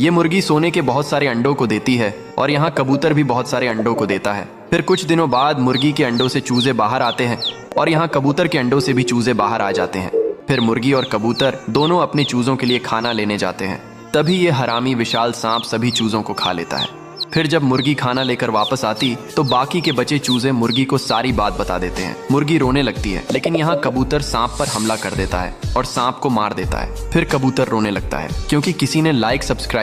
ये मुर्गी सोने के बहुत सारे अंडों को देती है और यहाँ कबूतर भी बहुत सारे अंडों को देता है। फिर कुछ दिनों बाद मुर्गी के अंडों से चूजे बाहर आते हैं और यहाँ कबूतर के अंडों से भी चूजे बाहर आ जाते हैं। फिर मुर्गी और कबूतर दोनों अपने चूजों के लिए खाना लेने जाते हैं। तभी ये हरामी विशाल सांप सभी चूजों को खा लेता है। फिर जब मुर्गी खाना लेकर वापस आती तो बाकी के बचे चूजे मुर्गी को सारी बात बता देते हैं। मुर्गी रोने लगती है, लेकिन यहाँ कबूतर सांप पर हमला कर देता है और सांप को मार देता है। फिर कबूतर रोने लगता है क्योंकि किसी ने लाइक सब्सक्राइब